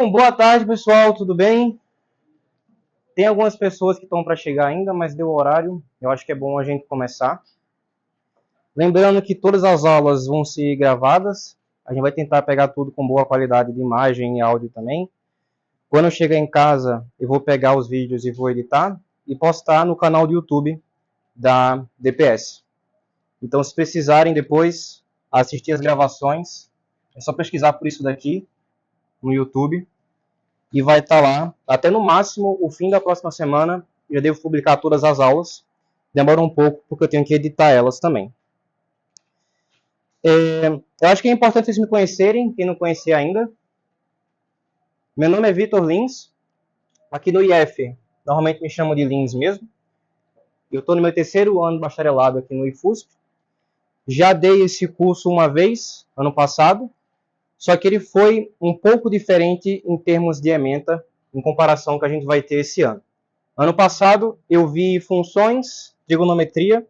Bom, boa tarde, pessoal, tudo bem? Tem algumas pessoas que estão para chegar ainda, mas deu o horário. Eu acho que é bom a gente começar. Lembrando que todas as aulas vão ser gravadas. A gente vai tentar pegar tudo com boa qualidade de imagem e áudio também. Quando eu chegar em casa, eu vou pegar os vídeos e vou editar e postar no canal do YouTube da DPS. Então, se precisarem depois assistir as gravações, é só pesquisar por isso daqui no YouTube. E vai estar lá, até no máximo, o fim da próxima semana. Já devo publicar todas as aulas. Demora um pouco, porque eu tenho que editar elas também. Eu acho que é importante vocês me conhecerem, quem não conhecer ainda. Meu nome é Vitor Lins. Aqui do IF, normalmente me chamam de Lins mesmo. Eu estou no meu terceiro ano de bacharelado aqui no IFUSP. Já dei esse curso uma vez, ano passado. Só que ele foi um pouco diferente em termos de ementa, em comparação com o que a gente vai ter esse ano. Ano passado, eu vi funções, trigonometria,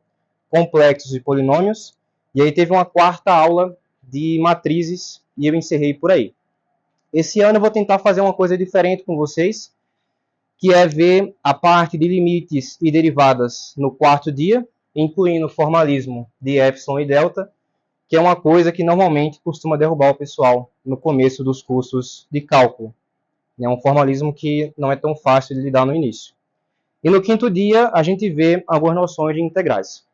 complexos e polinômios, e aí teve uma quarta aula de matrizes, e eu encerrei por aí. Esse ano eu vou tentar fazer uma coisa diferente com vocês, que é ver a parte de limites e derivadas no quarto dia, incluindo formalismo de epsilon e delta, que é uma coisa que normalmente costuma derrubar o pessoal no começo dos cursos de cálculo. É um formalismo que não é tão fácil de lidar no início. E no quinto dia, a gente vê algumas noções de integrais.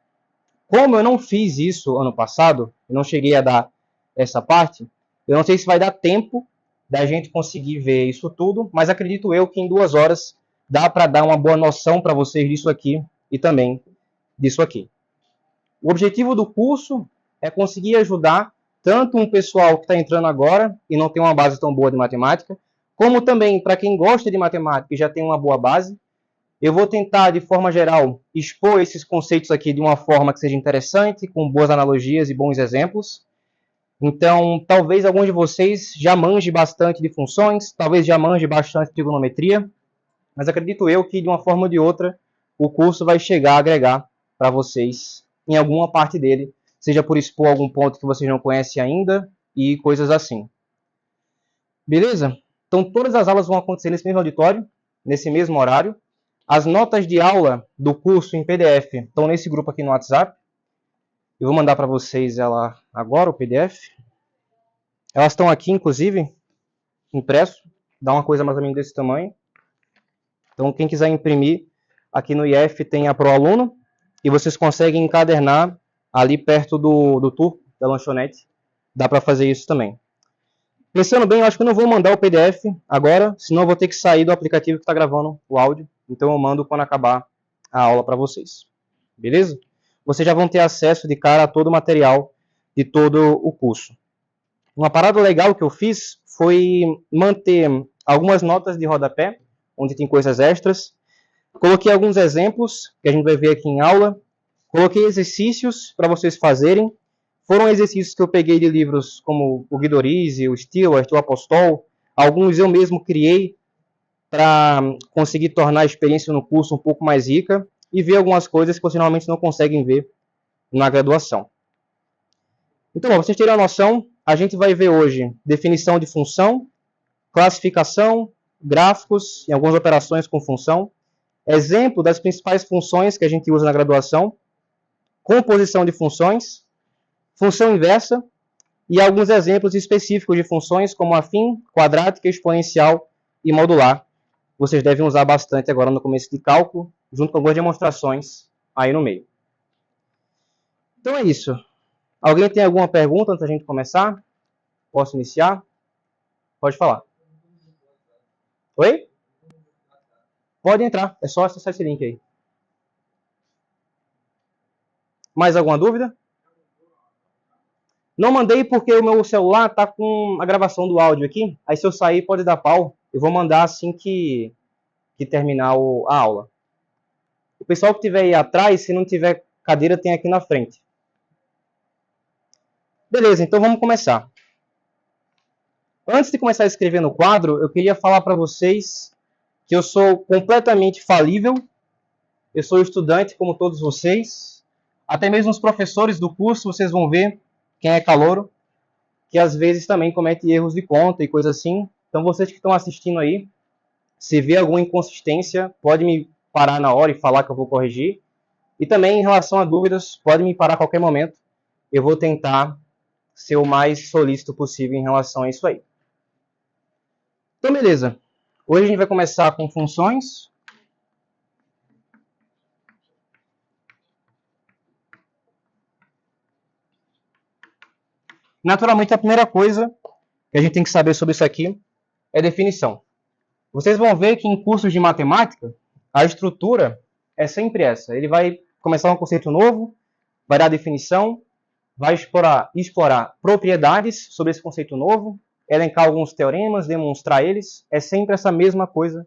Como eu não fiz isso ano passado, eu não cheguei a dar essa parte, eu não sei se vai dar tempo da gente conseguir ver isso tudo, mas acredito eu que em 2 horas dá para dar uma boa noção para vocês disso aqui e também disso aqui. O objetivo do curso é conseguir ajudar tanto um pessoal que está entrando agora e não tem uma base tão boa de matemática, como também para quem gosta de matemática e já tem uma boa base. Eu vou tentar, de forma geral, expor esses conceitos aqui de uma forma que seja interessante, com boas analogias e bons exemplos. Então, talvez alguns de vocês já manjem bastante de funções, talvez já manjem bastante de trigonometria, mas acredito eu que, de uma forma ou de outra, o curso vai chegar a agregar para vocês em alguma parte dele, seja por expor algum ponto que vocês não conhecem ainda e coisas assim. Beleza? Então, todas as aulas vão acontecer nesse mesmo auditório, nesse mesmo horário. As notas de aula do curso em PDF estão nesse grupo aqui no WhatsApp. Eu vou mandar para vocês ela agora, o PDF. Elas estão aqui, inclusive, impresso. Dá uma coisa mais ou menos desse tamanho. Então, quem quiser imprimir, aqui no IF tem a ProAluno. E vocês conseguem encadernar ali perto do tour da lanchonete. Dá para fazer isso também. Pensando bem, eu acho que eu não vou mandar o PDF agora, senão eu vou ter que sair do aplicativo que está gravando o áudio. Então eu mando quando acabar a aula para vocês. Beleza? Vocês já vão ter acesso de cara a todo o material de todo o curso. Uma parada legal que eu fiz foi manter algumas notas de rodapé, onde tem coisas extras. Coloquei alguns exemplos que a gente vai ver aqui em aula. Coloquei exercícios para vocês fazerem. Foram exercícios que eu peguei de livros como o Guido Risi, o Stewart, o Apostol. Alguns eu mesmo criei para conseguir tornar a experiência no curso um pouco mais rica e ver algumas coisas que vocês normalmente não conseguem ver na graduação. Então, para vocês terem uma noção, a gente vai ver hoje definição de função, classificação, gráficos e algumas operações com função, exemplo das principais funções que a gente usa na graduação, composição de funções, função inversa e alguns exemplos específicos de funções como afim, quadrática, exponencial e modular. Vocês devem usar bastante agora no começo de cálculo, junto com algumas demonstrações aí no meio. Então é isso. Alguém tem alguma pergunta antes da gente começar? Posso iniciar? Pode falar. Oi? Pode entrar, é só acessar esse link aí. Mais alguma dúvida? Não mandei porque o meu celular está com a gravação do áudio aqui. Aí se eu sair pode dar pau. Eu vou mandar assim que terminar a aula. O pessoal que estiver aí atrás, se não tiver cadeira, tem aqui na frente. Beleza, então vamos começar. Antes de começar a escrever no quadro, eu queria falar para vocês que eu sou completamente falível. Eu sou estudante como todos vocês. Até mesmo os professores do curso, vocês vão ver, quem é calouro, que às vezes também comete erros de conta e coisa assim. Então, vocês que estão assistindo aí, se vê alguma inconsistência, pode me parar na hora e falar que eu vou corrigir. E também, em relação a dúvidas, pode me parar a qualquer momento. Eu vou tentar ser o mais solícito possível em relação a isso aí. Então, beleza. Hoje a gente vai começar com funções. Naturalmente, a primeira coisa que a gente tem que saber sobre isso aqui é definição. Vocês vão ver que em cursos de matemática, a estrutura é sempre essa. Ele vai começar um conceito novo, vai dar definição, vai explorar propriedades sobre esse conceito novo, elencar alguns teoremas, demonstrar eles. É sempre essa mesma coisa.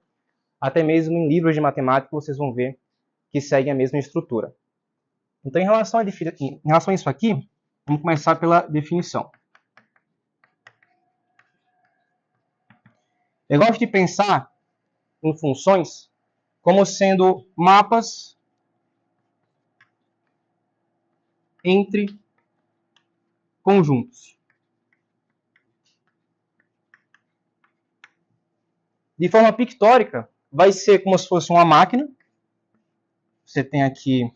Até mesmo em livros de matemática vocês vão ver que seguem a mesma estrutura. Então, em relação a isso aqui, vamos começar pela definição. Eu gosto de pensar em funções como sendo mapas entre conjuntos. De forma pictórica, vai ser como se fosse uma máquina. Você tem aqui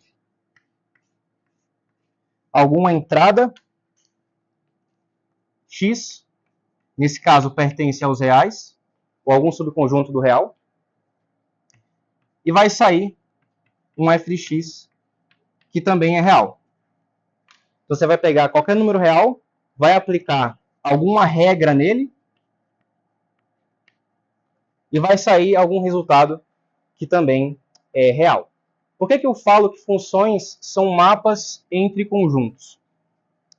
alguma entrada X, nesse caso pertence aos reais, ou algum subconjunto do real, e vai sair um f de x, que também é real. Então, você vai pegar qualquer número real, vai aplicar alguma regra nele, e vai sair algum resultado que também é real. Por que eu falo que funções são mapas entre conjuntos?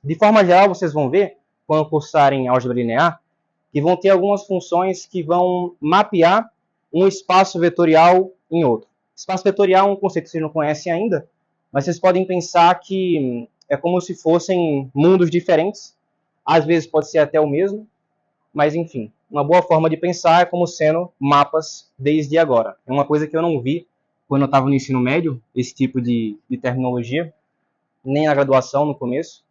De forma geral, vocês vão ver, quando cursarem álgebra linear, que vão ter algumas funções que vão mapear um espaço vetorial em outro. Espaço vetorial é um conceito que vocês não conhecem ainda, mas vocês podem pensar que é como se fossem mundos diferentes. Às vezes pode ser até o mesmo, mas enfim, uma boa forma de pensar é como sendo mapas desde agora. É uma coisa que eu não vi quando eu estava no ensino médio, esse tipo de terminologia, nem na graduação no começo,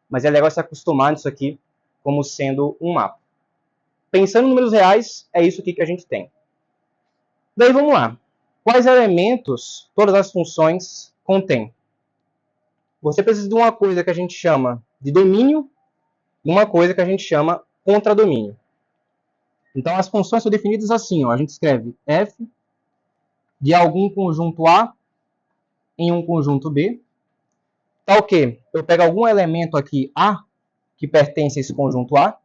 mas é legal se acostumar nisso aqui como sendo um mapa. Pensando em números reais, é isso aqui que a gente tem. Daí vamos lá. Quais elementos todas as funções contêm? Você precisa de uma coisa que a gente chama de domínio e uma coisa que a gente chama contradomínio. Então as funções são definidas assim, ó. A gente escreve f de algum conjunto A em um conjunto B. Tá o quê? Eu pego algum elemento aqui A, que pertence a esse conjunto A,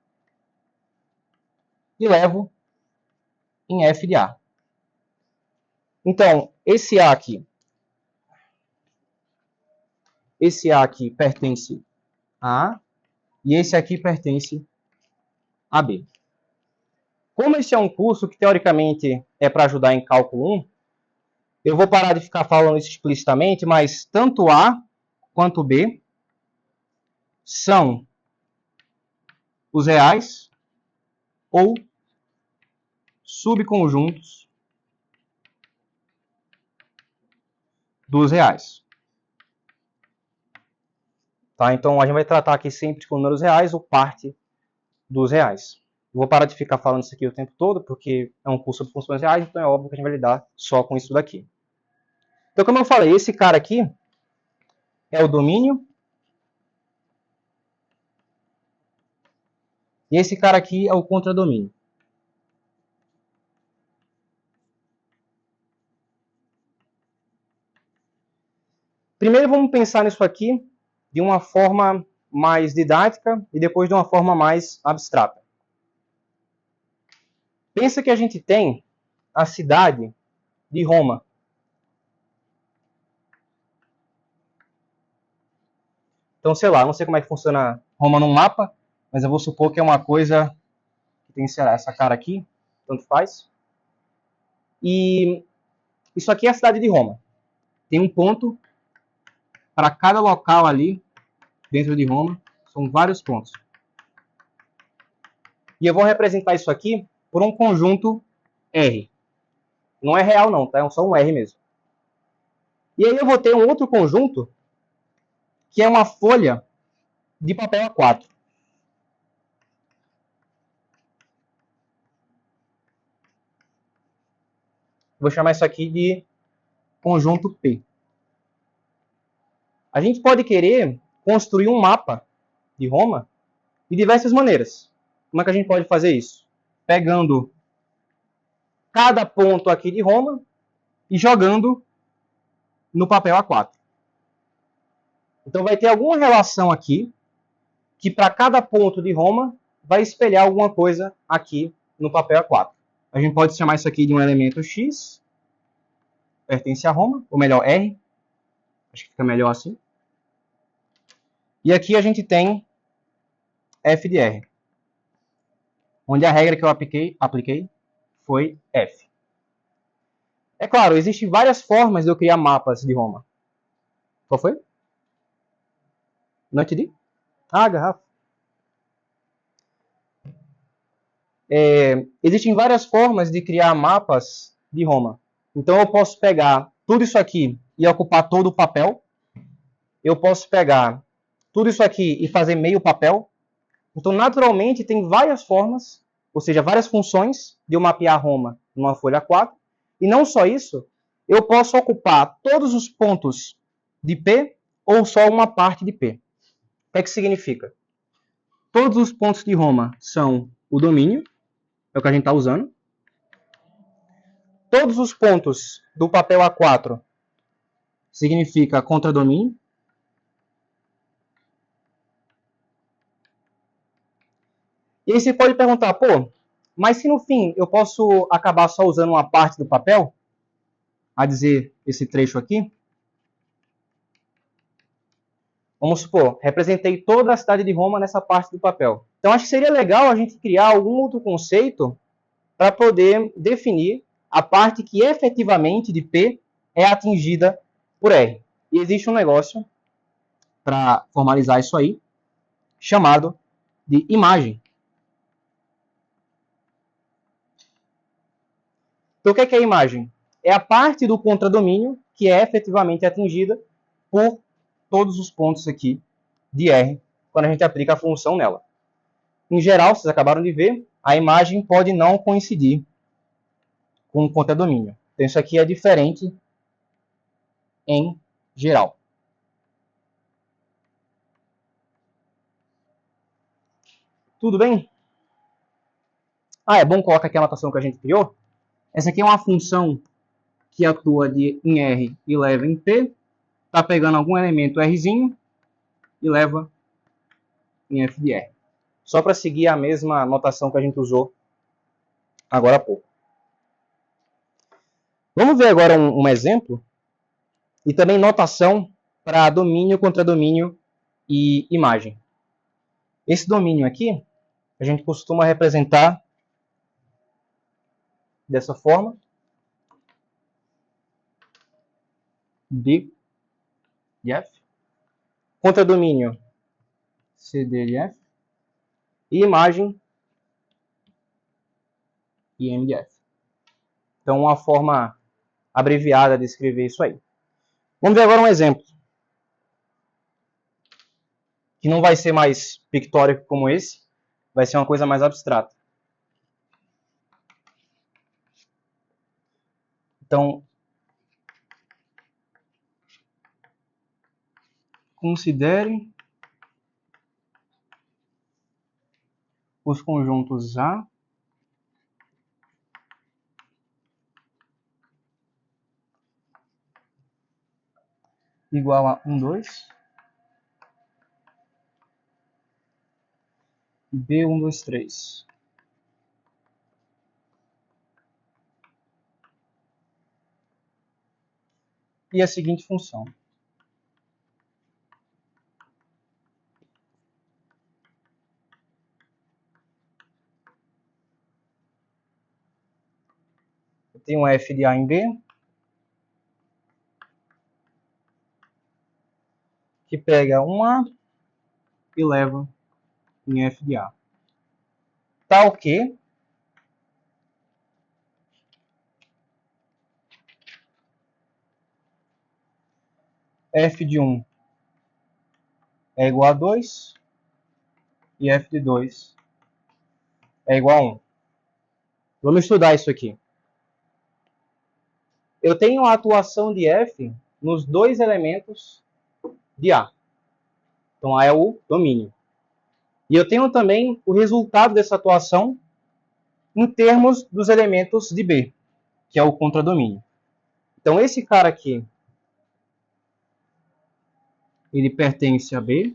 e levo em f de A. Então, esse A aqui pertence a A e esse aqui pertence a B. Como esse é um curso que, teoricamente, é para ajudar em cálculo 1, eu vou parar de ficar falando isso explicitamente, mas tanto A quanto B são os reais ou subconjuntos dos reais. Tá? Então, a gente vai tratar aqui sempre com números reais ou parte dos reais. Eu vou parar de ficar falando isso aqui o tempo todo, porque é um curso sobre funções reais, então é óbvio que a gente vai lidar só com isso daqui. Então, como eu falei, esse cara aqui é o domínio. E esse cara aqui é o contradomínio. Primeiro vamos pensar nisso aqui de uma forma mais didática e depois de uma forma mais abstrata. Pensa que a gente tem a cidade de Roma. Então, sei lá, não sei como é que funciona Roma num mapa, mas eu vou supor que é uma coisa que tem, sei lá, essa cara aqui, tanto faz. E isso aqui é a cidade de Roma. Tem um ponto para cada local ali dentro de Roma, são vários pontos. E eu vou representar isso aqui por um conjunto R. Não é real não, tá? É só um R mesmo. E aí eu vou ter um outro conjunto que é uma folha de papel A4. Vou chamar isso aqui de conjunto P. A gente pode querer construir um mapa de Roma de diversas maneiras. Como é que a gente pode fazer isso? Pegando cada ponto aqui de Roma e jogando no papel A4. Então vai ter alguma relação aqui que para cada ponto de Roma vai espelhar alguma coisa aqui no papel A4. A gente pode chamar isso aqui de um elemento X, pertence a Roma, ou melhor, R. Acho que fica melhor assim. E aqui a gente tem f de R, onde a regra que eu apliquei foi F. É claro, existem várias formas de eu criar mapas de Roma. Qual foi? Não entendi? Ah, garrafa. Existem várias formas de criar mapas de Roma. Então eu posso pegar tudo isso aqui e ocupar todo o papel. Eu posso pegar tudo isso aqui e fazer meio papel. Então, naturalmente, tem várias formas, ou seja, várias funções de eu mapear Roma numa folha 4. E não só isso, eu posso ocupar todos os pontos de P ou só uma parte de P. O que é que significa? Todos os pontos de Roma são o domínio, é o que a gente está usando. Todos os pontos do papel A4 significa contradomínio. E aí você pode perguntar, pô, mas se no fim eu posso acabar só usando uma parte do papel, a dizer esse trecho aqui, vamos supor, representei toda a cidade de Roma nessa parte do papel. Então acho que seria legal a gente criar algum outro conceito para poder definir a parte que efetivamente de P é atingida por R. E existe um negócio para formalizar isso aí, chamado de imagem. Então o que é a imagem? É a parte do contradomínio que é efetivamente atingida por todos os pontos aqui de R, quando a gente aplica a função nela. Em geral, vocês acabaram de ver, a imagem pode não coincidir com o contradomínio. Então isso aqui é diferente em geral. Tudo bem? Ah, é bom colocar aqui a anotação que a gente criou. Essa aqui é uma função que atua em R e leva em P. Está pegando algum elemento Rzinho e leva em F de R. Só para seguir a mesma notação que a gente usou agora há pouco. Vamos ver agora um exemplo. E também notação para domínio, contradomínio e imagem. Esse domínio aqui, a gente costuma representar dessa forma. D de F. Contradomínio, CD de F. E imagem, IM de F. Então, uma forma abreviada de escrever isso aí. Vamos ver agora um exemplo. Que não vai ser mais pictórico como esse. Vai ser uma coisa mais abstrata. Então, considere os conjuntos A igual a 1, 2, e B, 1, 2, 3. E a seguinte função. Eu tenho um F de A em B, que pega um A e leva em F de A. Tal que F de 1 é igual a 2 e F de 2 é igual a 1. Vamos estudar isso aqui. eu tenho a atuação de F nos dois elementos de A. Então, A é o domínio. E eu tenho também o resultado dessa atuação em termos dos elementos de B, que é o contradomínio. Então, esse cara aqui, ele pertence a B,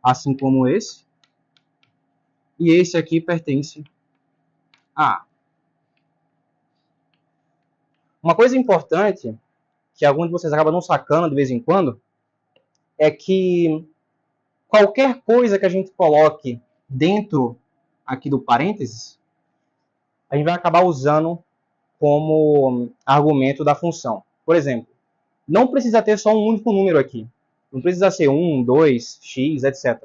assim como esse. E esse aqui pertence a A. Uma coisa importante, que alguns de vocês acabam não sacando de vez em quando, é que qualquer coisa que a gente coloque dentro aqui do parênteses, a gente vai acabar usando como argumento da função. Por exemplo, não precisa ter só um único número aqui. Não precisa ser 1, 2, x, etc.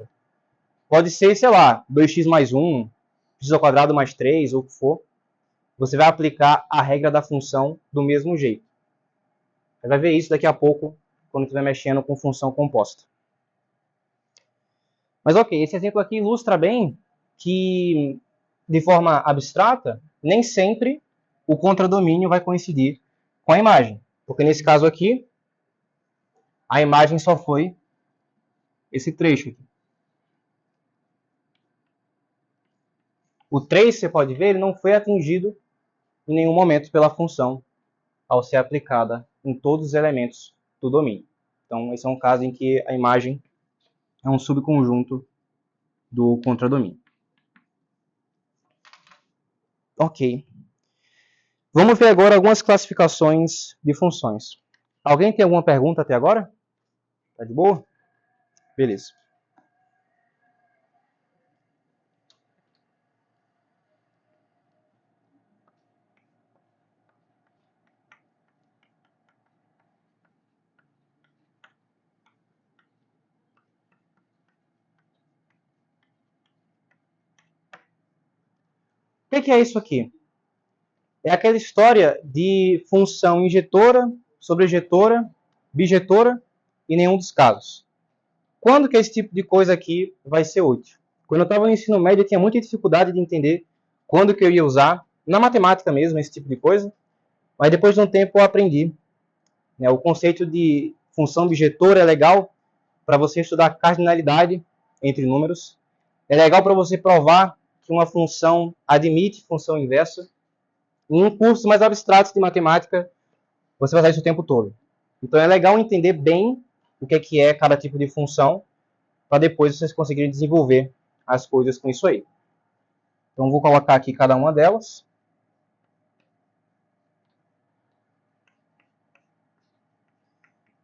Pode ser, sei lá, 2x mais 1, x ao quadrado mais 3, ou o que for. Você vai aplicar a regra da função do mesmo jeito. Você vai ver isso daqui a pouco, quando estiver mexendo com função composta. Mas ok, esse exemplo aqui ilustra bem que, de forma abstrata, nem sempre o contradomínio vai coincidir com a imagem. Porque nesse caso aqui, a imagem só foi esse trecho aqui. O 3, você pode ver, ele não foi atingido em nenhum momento pela função ao ser aplicada em todos os elementos do domínio. Então, esse é um caso em que a imagem é um subconjunto do contradomínio. Ok. Vamos ver agora algumas classificações de funções. Alguém tem alguma pergunta até agora? Tá de boa? Beleza. O que é isso aqui? É aquela história de função injetora, sobrejetora, bijetora e nenhum dos casos. Quando que esse tipo de coisa aqui vai ser útil? Quando eu estava no ensino médio, eu tinha muita dificuldade de entender quando que eu ia usar, na matemática mesmo, esse tipo de coisa, mas depois de um tempo eu aprendi. O conceito de função bijetora é legal para você estudar cardinalidade entre números, é legal para você provar que uma função admite função inversa. Em cursos mais abstratos de matemática, você vai usar isso o tempo todo. Então é legal entender bem o que é cada tipo de função, para depois vocês conseguirem desenvolver as coisas com isso aí. Então vou colocar aqui cada uma delas.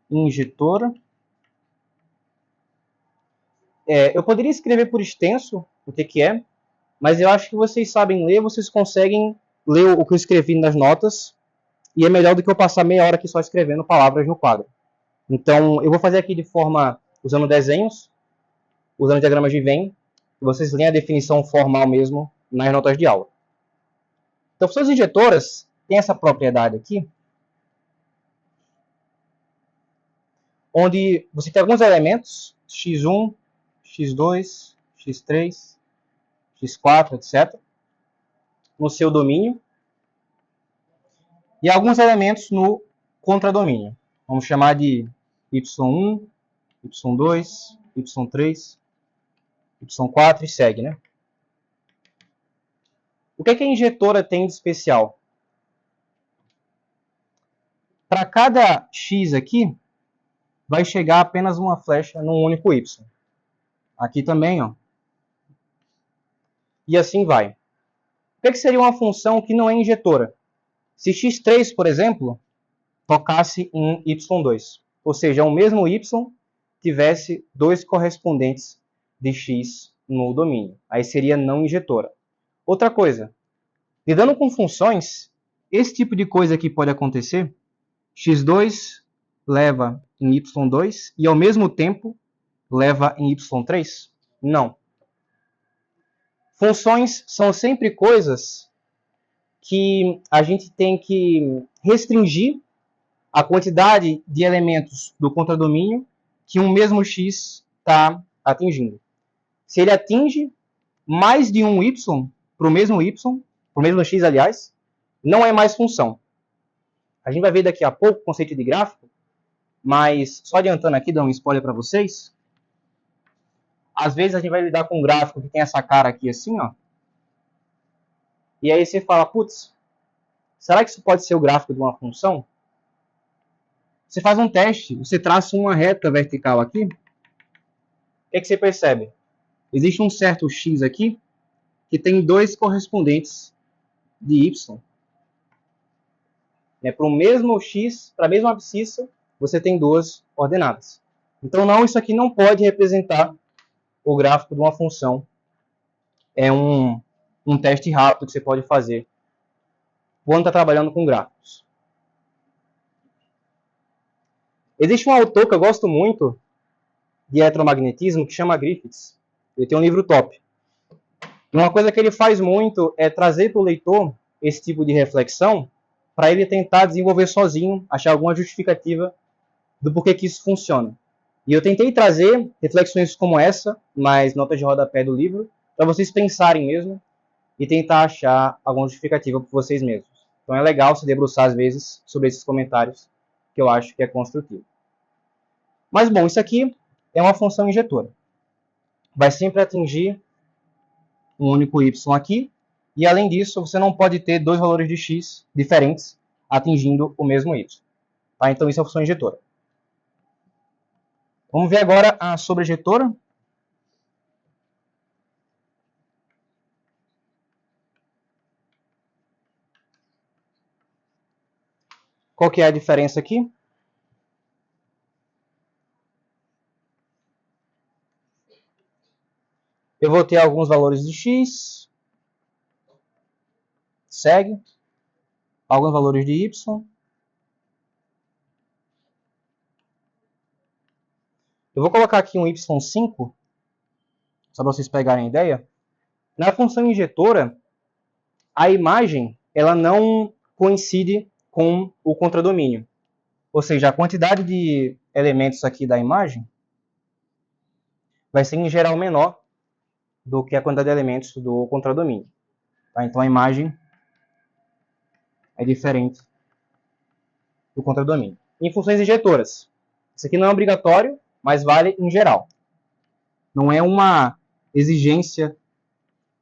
Injetora. Eu poderia escrever por extenso o que é, mas eu acho que vocês sabem ler, vocês conseguem ler o que eu escrevi nas notas, e é melhor do que eu passar meia hora aqui só escrevendo palavras no quadro. Então, eu vou fazer aqui de forma, usando desenhos, usando diagramas de Venn, e vocês leem a definição formal mesmo nas notas de aula. Então, funções injetoras têm essa propriedade aqui, onde você tem alguns elementos, x1, x2, x3, x4, etc., no seu domínio, e alguns elementos no contradomínio. Vamos chamar de y1, y2, y3, y4 e segue, né? O que a injetora tem de especial? Para cada x aqui, vai chegar apenas uma flecha num único y. Aqui também, ó. E assim vai. O que seria uma função que não é injetora? Se x3, por exemplo, tocasse em y2, ou seja, o mesmo y tivesse dois correspondentes de x no domínio. Aí seria não injetora. Outra coisa, lidando com funções, esse tipo de coisa aqui pode acontecer. x2 leva em y2 e ao mesmo tempo leva em y3? Não. Funções são sempre coisas que a gente tem que restringir a quantidade de elementos do contradomínio que um mesmo x está atingindo. Se ele atinge mais de um y para o mesmo x, aliás, não é mais função. A gente vai ver daqui a pouco o conceito de gráfico, mas só adiantando aqui, dando um spoiler para vocês. Às vezes a gente vai lidar com um gráfico que tem essa cara aqui assim, ó. E aí você fala, putz, será que isso pode ser o gráfico de uma função? Você faz um teste, você traça uma reta vertical aqui. O que você percebe? Existe um certo x aqui que tem dois correspondentes de y. Para o mesmo x, para a mesma abscissa, você tem duas coordenadas. Então, não, isso aqui não pode representar o gráfico de uma função. É um teste rápido que você pode fazer quando está trabalhando com gráficos. Existe um autor que eu gosto muito de eletromagnetismo que chama Griffiths. Ele tem um livro top. E uma coisa que ele faz muito é trazer para o leitor esse tipo de reflexão para ele tentar desenvolver sozinho, achar alguma justificativa do porquê que isso funciona. E eu tentei trazer reflexões como essa, mais notas de rodapé do livro, para vocês pensarem mesmo e tentar achar alguma justificativa por vocês mesmos. Então é legal se debruçar às vezes sobre esses comentários, que eu acho que é construtivo. Mas bom, isso aqui é uma função injetora. Vai sempre atingir um único y aqui, e além disso, você não pode ter dois valores de x diferentes atingindo o mesmo y. Tá? Então isso é a função injetora. Vamos ver agora a sobrejetora. Qual que é a diferença aqui? Eu vou ter alguns valores de x. Segue. Alguns valores de y. Eu vou colocar aqui um y5, só para vocês pegarem a ideia. Na função injetora, a imagem ela não coincide com o contradomínio. Ou seja, a quantidade de elementos aqui da imagem vai ser, em geral, menor do que a quantidade de elementos do contradomínio. Tá? Então, a imagem é diferente do contradomínio. Em funções injetoras, isso aqui não é obrigatório, mas vale em geral. Não é uma exigência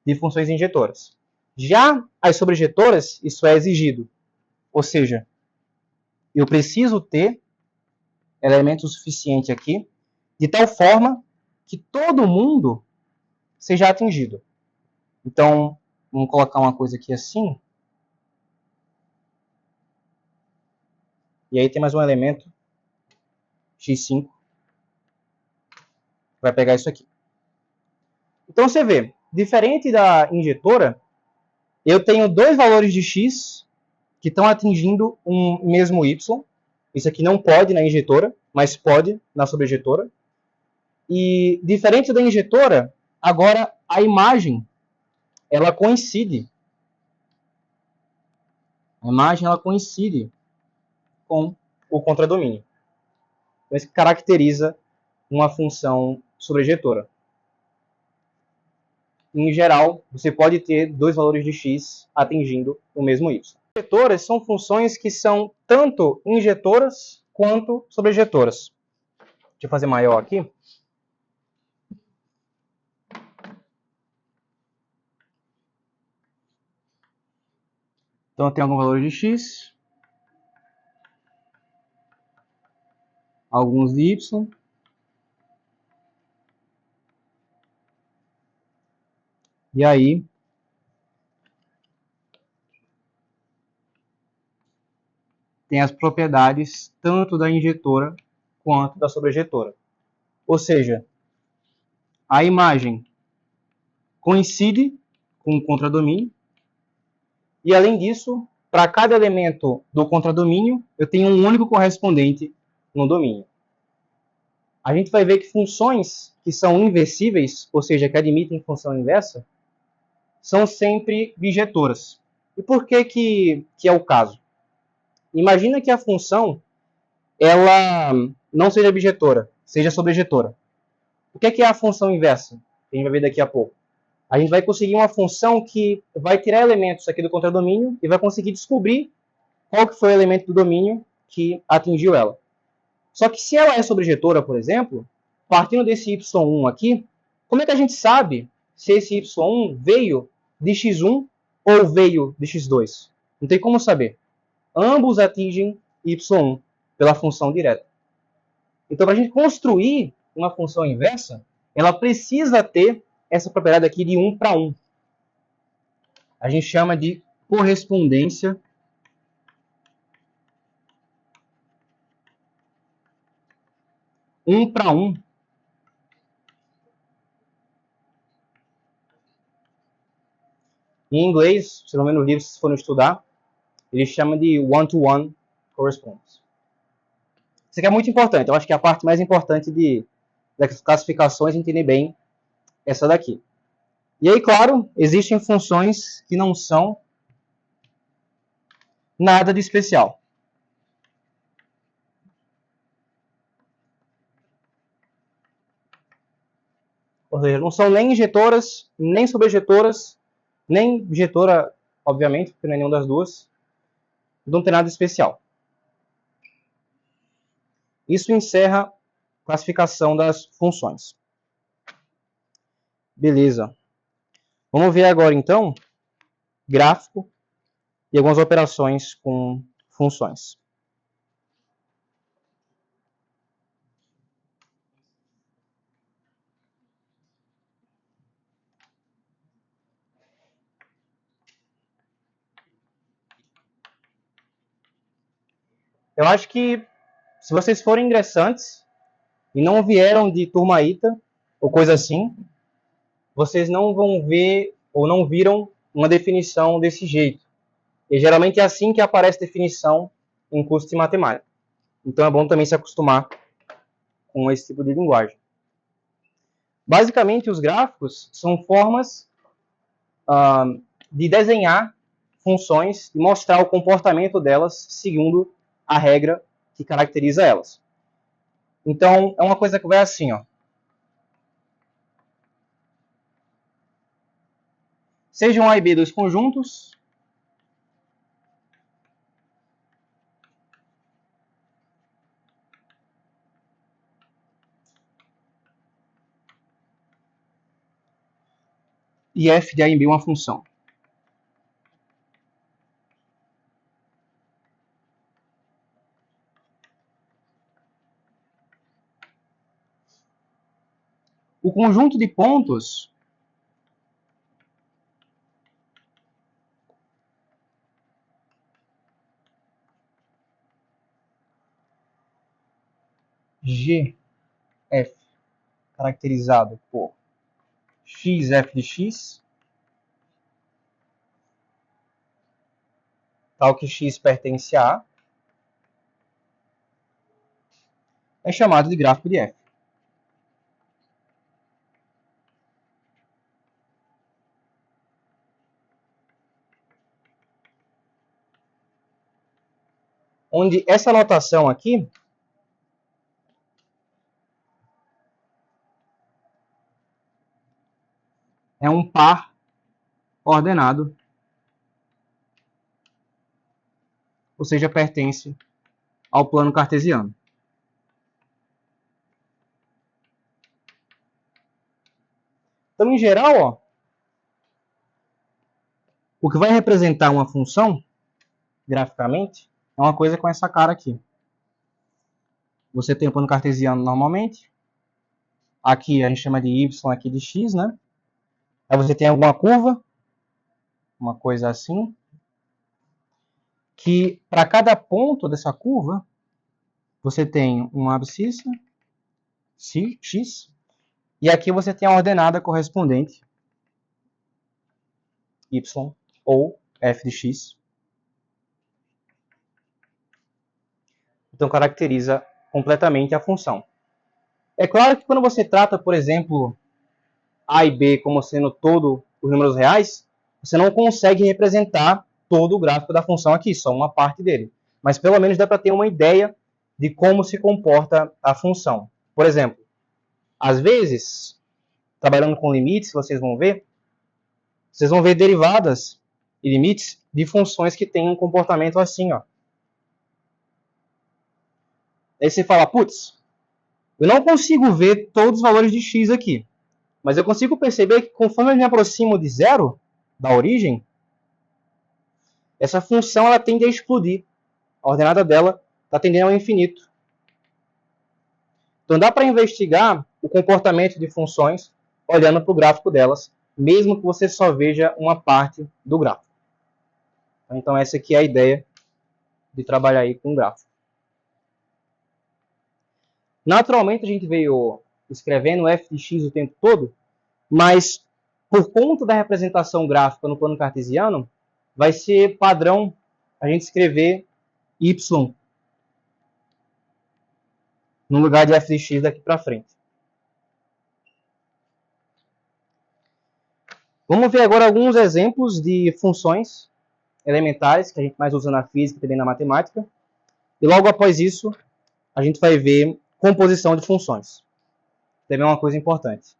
de funções injetoras. Já as sobrejetoras, isso é exigido. Ou seja, eu preciso ter elemento suficiente aqui, de tal forma que todo mundo seja atingido. Então, vamos colocar uma coisa aqui assim. E aí tem mais um elemento, x5, vai pegar isso aqui. Então você vê, diferente da injetora, eu tenho dois valores de x que estão atingindo um mesmo y. Isso aqui não pode na injetora, mas pode na sobrejetora. E diferente da injetora, agora a imagem ela coincide. A imagem ela coincide com o contradomínio. Então, isso caracteriza uma função sobrejetora. Em geral, você pode ter dois valores de x atingindo o mesmo y. Injetoras são funções que são tanto injetoras quanto sobrejetoras. Deixa eu fazer maior aqui. Então, eu tenho algum valor de x, alguns de y, e aí tem as propriedades tanto da injetora quanto da sobrejetora. Ou seja, a imagem coincide com o contradomínio, e além disso, para cada elemento do contradomínio, eu tenho um único correspondente no domínio. A gente vai ver que funções que são inversíveis, ou seja, que admitem função inversa, são sempre bijetoras. E por que é o caso? Imagina que a função ela não seja bijetora, seja sobrejetora. O que é a função inversa? Que a gente vai ver daqui a pouco. A gente vai conseguir uma função que vai tirar elementos aqui do contradomínio e vai conseguir descobrir qual que foi o elemento do domínio que atingiu ela. Só que se ela é sobrejetora, por exemplo, partindo desse y1 aqui, como é que a gente sabe se esse y1 veio de x1 ou veio de x2? Não tem como saber. Ambos atingem y1 pela função direta. Então, para a gente construir uma função inversa, ela precisa ter essa propriedade aqui de 1 para 1. A gente chama de correspondência um para um. Em inglês, se não me engano, no livro, se forem estudar, ele chama de one-to-one correspondence. Isso aqui é muito importante. Eu acho que é a parte mais importante das classificações, entender bem essa daqui. E aí, claro, existem funções que não são nada de especial. Ou seja, não são nem injetoras, nem sobrejetoras, nem injetora, obviamente, porque não é nenhuma das duas. Não tem nada de especial. Isso encerra a classificação das funções. Beleza. Vamos ver agora, então, gráfico e algumas operações com funções. Eu acho que, se vocês forem ingressantes e não vieram de turma ITA ou coisa assim, vocês não vão ver ou não viram uma definição desse jeito. E geralmente é assim que aparece definição em curso de matemática. Então é bom também se acostumar com esse tipo de linguagem. Basicamente, os gráficos são formas de desenhar funções e mostrar o comportamento delas segundo a regra que caracteriza elas. Então, é uma coisa que vai assim, ó. Sejam A e B dois conjuntos. E f de A em B uma função. O conjunto de pontos GF, caracterizado por XF de X, tal que X pertence a A, é chamado de gráfico de F. Onde essa notação aqui é um par ordenado, ou seja, pertence ao plano cartesiano. Então, em geral, ó, o que vai representar uma função, graficamente, é uma coisa com essa cara aqui. Você tem o plano cartesiano normalmente. Aqui a gente chama de y, aqui de x, né? Aí você tem alguma curva, uma coisa assim, que para cada ponto dessa curva, você tem uma abscissa, x, e aqui você tem a ordenada correspondente, y ou f de x. Então caracteriza completamente a função. É claro que quando você trata, por exemplo, A e B como sendo todos os números reais, você não consegue representar todo o gráfico da função aqui, só uma parte dele. Mas pelo menos dá para ter uma ideia de como se comporta a função. Por exemplo, às vezes, trabalhando com limites, vocês vão ver derivadas e limites de funções que têm um comportamento assim, ó. Aí você fala, putz, eu não consigo ver todos os valores de x aqui. Mas eu consigo perceber que conforme eu me aproximo de zero, da origem, essa função ela tende a explodir. A ordenada dela está tendendo ao infinito. Então dá para investigar o comportamento de funções olhando para o gráfico delas, mesmo que você só veja uma parte do gráfico. Então essa aqui é a ideia de trabalhar aí com gráfico. Naturalmente a gente veio escrevendo f de x o tempo todo, mas por conta da representação gráfica no plano cartesiano, vai ser padrão a gente escrever y no lugar de f de x daqui para frente. Vamos ver agora alguns exemplos de funções elementares que a gente mais usa na física e também na matemática. E logo após isso, a gente vai ver composição de funções. Também é uma coisa importante.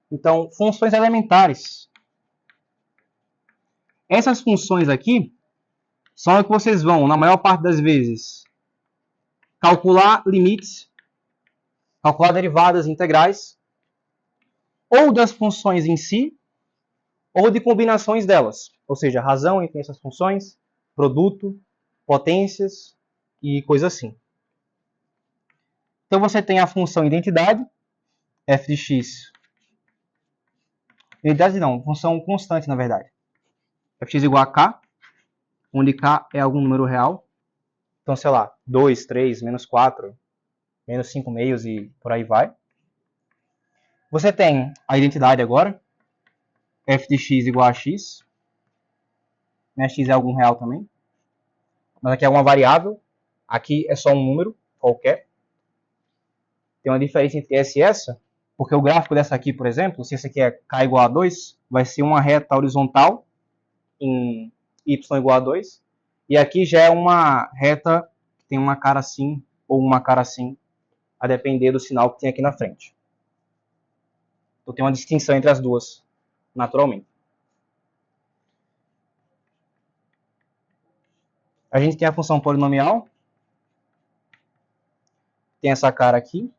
Então, funções elementares. Essas funções aqui são as que vocês vão, na maior parte das vezes, calcular limites, calcular derivadas integrais, ou das funções em si, ou de combinações delas. Ou seja, razão entre essas funções, produto, potências e coisa assim. Então você tem a função identidade, f de x. Identidade não, função constante, na verdade. Fx igual a k, onde k é algum número real. Então, sei lá, 2, 3, menos 4, menos 5 meios e por aí vai. Você tem a identidade agora, f de x igual a x. Né, x é algum real também. Mas aqui é uma variável, aqui é só um número qualquer. Tem uma diferença entre essa e essa, porque o gráfico dessa aqui, por exemplo, se esse aqui é k igual a 2, vai ser uma reta horizontal em y igual a 2, e aqui já é uma reta que tem uma cara assim ou uma cara assim, a depender do sinal que tem aqui na frente. Então tem uma distinção entre as duas, naturalmente. A gente tem a função polinomial, tem essa cara aqui.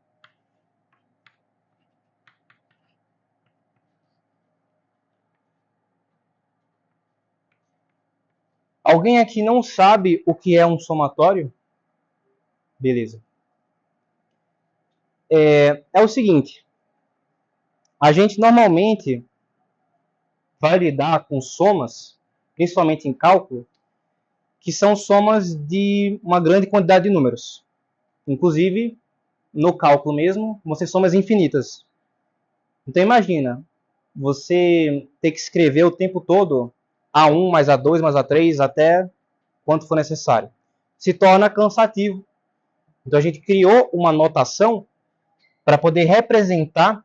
Alguém aqui não sabe o que é um somatório? Beleza. É o seguinte, a gente normalmente vai lidar com somas, principalmente em cálculo, que são somas de uma grande quantidade de números. Inclusive, no cálculo mesmo, vão ser somas infinitas. Então imagina, você ter que escrever o tempo todo A1 mais A2 mais A3 até quanto for necessário. Se torna cansativo. Então a gente criou uma notação para poder representar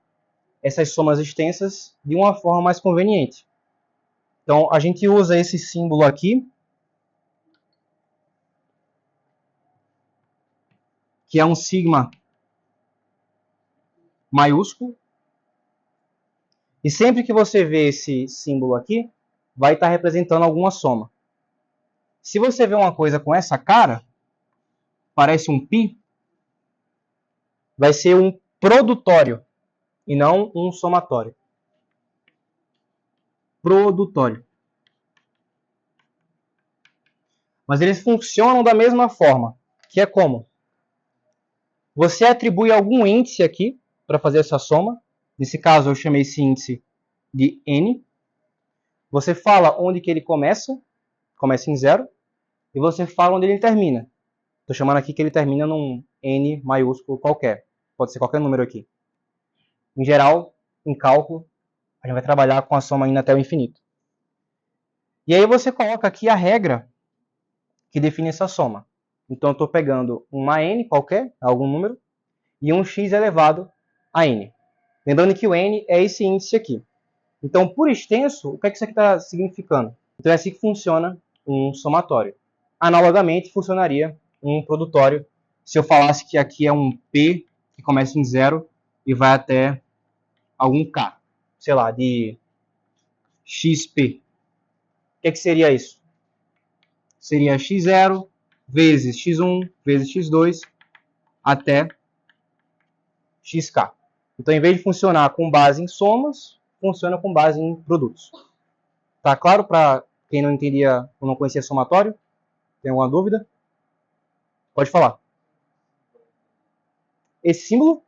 essas somas extensas de uma forma mais conveniente. Então a gente usa esse símbolo aqui, que é um sigma maiúsculo. E sempre que você vê esse símbolo aqui, vai estar representando alguma soma. Se você vê uma coisa com essa cara, parece um π, vai ser um produtório e não um somatório. Produtório. Mas eles funcionam da mesma forma, que é como? Você atribui algum índice aqui para fazer essa soma. Nesse caso, eu chamei esse índice de n. Você fala onde que ele começa em 0, e você fala onde ele termina. Estou chamando aqui que ele termina num n maiúsculo qualquer. Pode ser qualquer número aqui. Em geral, em cálculo, a gente vai trabalhar com a soma indo até o infinito. E aí você coloca aqui a regra que define essa soma. Então eu estou pegando uma n qualquer, algum número, e um x elevado a n. Lembrando que o n é esse índice aqui. Então, por extenso, o que é que isso aqui está significando? Então, é assim que funciona um somatório. Analogamente, funcionaria um produtório se eu falasse que aqui é um P que começa em 0 e vai até algum K, sei lá, de XP. O que é que seria isso? Seria x0 vezes x1 vezes x2 até xk. Então, em vez de funcionar com base em somas, funciona com base em produtos. Tá claro para quem não entendia ou não conhecia somatório? Tem alguma dúvida? Pode falar. Esse símbolo?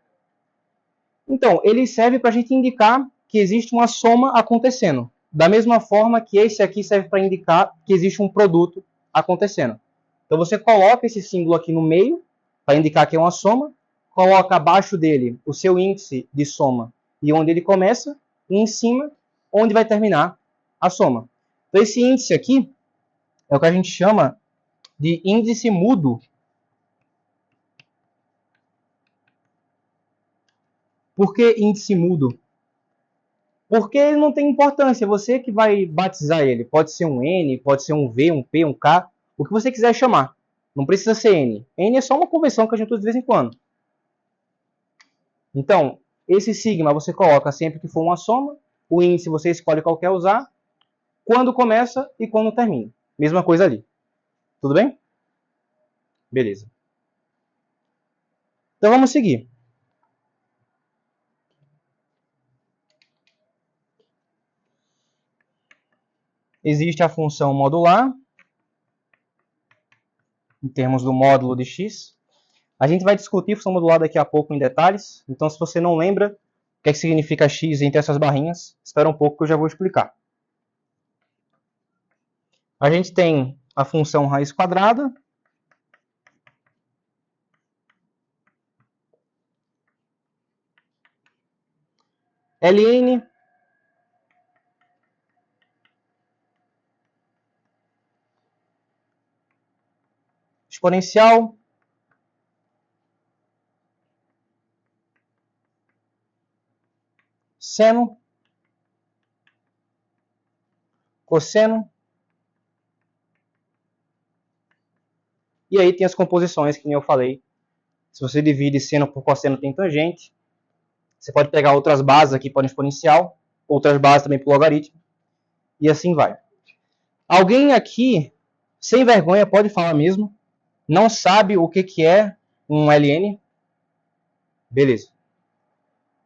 Então, ele serve para a gente indicar que existe uma soma acontecendo. Da mesma forma que esse aqui serve para indicar que existe um produto acontecendo. Então, você coloca esse símbolo aqui no meio, para indicar que é uma soma, coloca abaixo dele o seu índice de soma e onde ele começa, e em cima, onde vai terminar a soma. Então, esse índice aqui é o que a gente chama de índice mudo. Por que índice mudo? Porque ele não tem importância, você que vai batizar ele. Pode ser um N, pode ser um V, um P, um K, o que você quiser chamar. Não precisa ser N. N é só uma convenção que a gente usa de vez em quando. Então, esse sigma você coloca sempre que for uma soma, o índice você escolhe qual quer usar, quando começa e quando termina. Mesma coisa ali. Tudo bem? Beleza. Então vamos seguir. Existe a função modular, em termos do módulo de x. A gente vai discutir função modular daqui a pouco em detalhes. Então, se você não lembra o que é que significa x entre essas barrinhas, espera um pouco que eu já vou explicar. A gente tem a função raiz quadrada. Ln exponencial seno cosseno. E aí tem as composições, que nem eu falei. Se você divide seno por cosseno, tem tangente. Você pode pegar outras bases aqui para o exponencial, outras bases também para o logaritmo, e assim vai. Alguém aqui, sem vergonha, pode falar mesmo, não sabe o que é um ln? Beleza.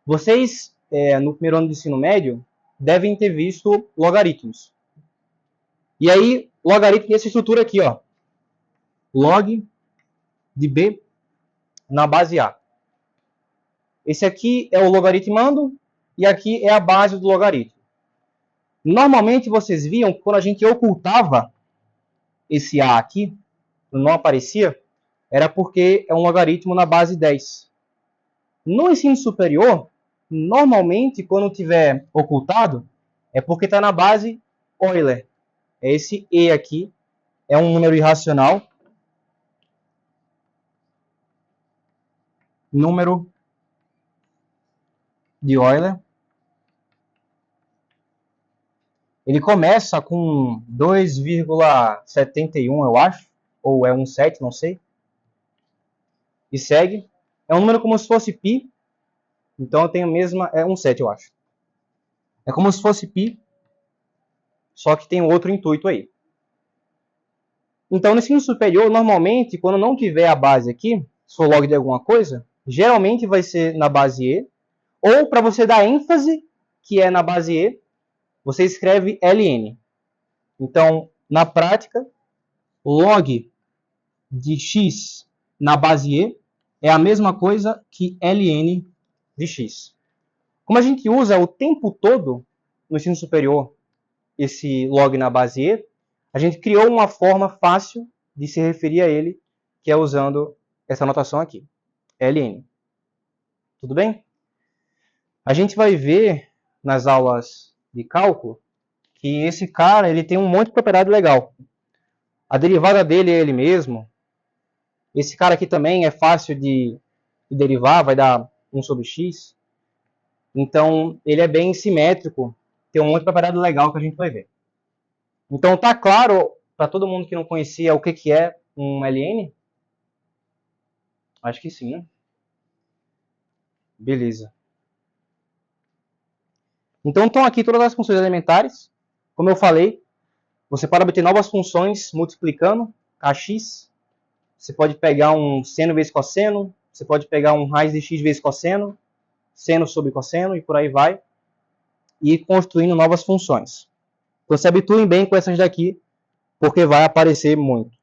Vocês, no primeiro ano de ensino médio, devem ter visto logaritmos. E aí, logaritmo tem essa estrutura aqui, ó. Log de b na base A. Esse aqui é o logaritmando e aqui é a base do logaritmo. Normalmente vocês viam que quando a gente ocultava esse A aqui, não aparecia, era porque é um logaritmo na base 10. No ensino superior, normalmente quando tiver ocultado, é porque está na base Euler. Esse E aqui é um número irracional. Número de Euler. Ele começa com 2,71, eu acho. Ou é 1,7, não sei. E segue. É um número como se fosse π. Então eu tenho a mesma... É 1,7, eu acho. É como se fosse π. Só que tem outro intuito aí. Então, no ensino superior, normalmente, quando não tiver a base aqui, se for log de alguma coisa, geralmente vai ser na base E. Ou, para você dar ênfase, que é na base E, você escreve ln. Então, na prática, log de x na base E é a mesma coisa que ln de x. Como a gente usa o tempo todo no ensino superior esse log na base E, a gente criou uma forma fácil de se referir a ele, que é usando essa notação aqui, ln. Tudo bem? A gente vai ver nas aulas de cálculo que esse cara ele tem um monte de propriedade legal. A derivada dele é ele mesmo. Esse cara aqui também é fácil de derivar, vai dar 1 sobre x. Então, ele é bem simétrico. Tem um monte de propriedade legal que a gente vai ver. Então, tá claro para todo mundo que não conhecia o que é um LN? Acho que sim, né? Beleza. Então, estão aqui todas as funções elementares. Como eu falei, você pode obter novas funções multiplicando kx. Você pode pegar um seno vezes cosseno. Você pode pegar um raiz de x vezes cosseno. Seno sobre cosseno e por aí vai. E ir construindo novas funções. Então, se habituem bem com essas daqui, porque vai aparecer muito.